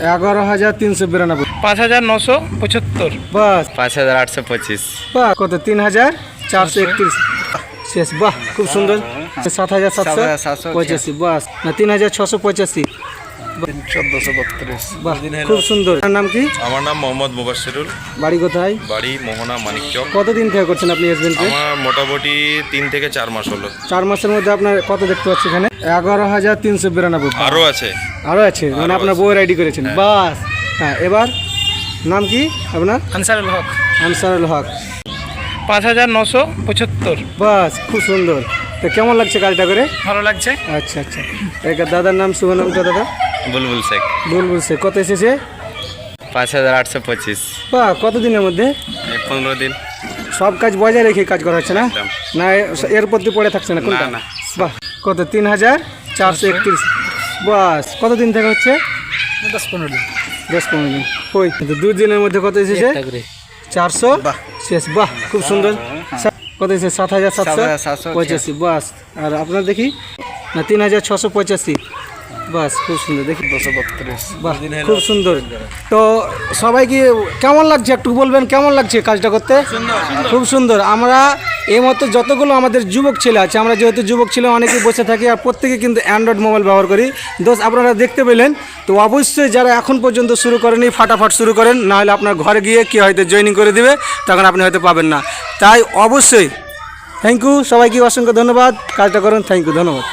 11,392, 5,975, বাস 5,825, বাহ কত 3,431 শেষ, বাহ খুব সুন্দর। 7,785, বাস না 3,685, 1,432, বাহ খুব সুন্দর। আপনার নাম কি? আমার নাম মোহাম্মদ মুবাশশিরুল, বাড়ি কোথায়? বাড়ি মোহনা মানিকচক। কতদিন থেকে করছেন আপনি এসবেন্টে? আমার মোটামুটি 3 থেকে 4 মাস হলো। 4 মাসের মধ্যে আপনার কত দেখতে পাচ্ছি এখানে? 11,392, আরও আছে। আরও আছে, মানে আপনার বউয়ের আইডি করেছেন, বাস। হ্যাঁ, এবার নাম কি আপনার? আনসারুল হক, আনসারুল হক, 5,975, বাস খুব সুন্দর। তো কেমন লাগছে কাজটা করে? ভালো লাগছে। আচ্ছা আচ্ছা, এখানে দাদার নাম, শুভ নামটা দাদা? বুলবুল শেখ। বুলবুল শেখ। কত এসেছে? 5,825, বাহ কত দিনের মধ্যে? 15 দিন। সব কাজ বজায় রেখে কাজ করা হচ্ছে না? একদম। না এর প্রতি পড়ে থাকছে না কোনটা? না। বাহ কত 3,431, বাস কতদিন থেকে হচ্ছে? 10-15 দিন। 10-15 দিন। কই 2 দিনের মধ্যে কত এসেছে? 400 শেষ, বাহ খুব সুন্দর। কত এসেছে? 7,785, বাস। আর আপনার দেখি না 3,685, বাস খুব সুন্দর। দেখি 232, বাহ খুব সুন্দর। তো সবাইকে কেমন লাগছে একটু বলবেন, কেমন লাগছে কাজটা করতে? খুব সুন্দর। আমরা এই মতো যতগুলো আমাদের যুবক ছেলে আছে, আমরা যেহেতু যুবক ছেলে অনেকেই বসে থাকি, আর প্রত্যেকে কিন্তু অ্যান্ড্রয়েড মোবাইল ব্যবহার করি। দোস্ত আপনারা দেখতে পেলেন, তো অবশ্যই যারা এখন পর্যন্ত শুরু করেনি ফাটাফাট শুরু করেন, নাহলে আপনার ঘরে গিয়ে কি হয়তো জয়েনিং করে দিবে, তখন আপনি হয়তো পাবেন না। তাই অবশ্যই থ্যাংক ইউ, সবাইকে অসংখ্য ধন্যবাদ। কাজটা করুন, থ্যাংক ইউ, ধন্যবাদ।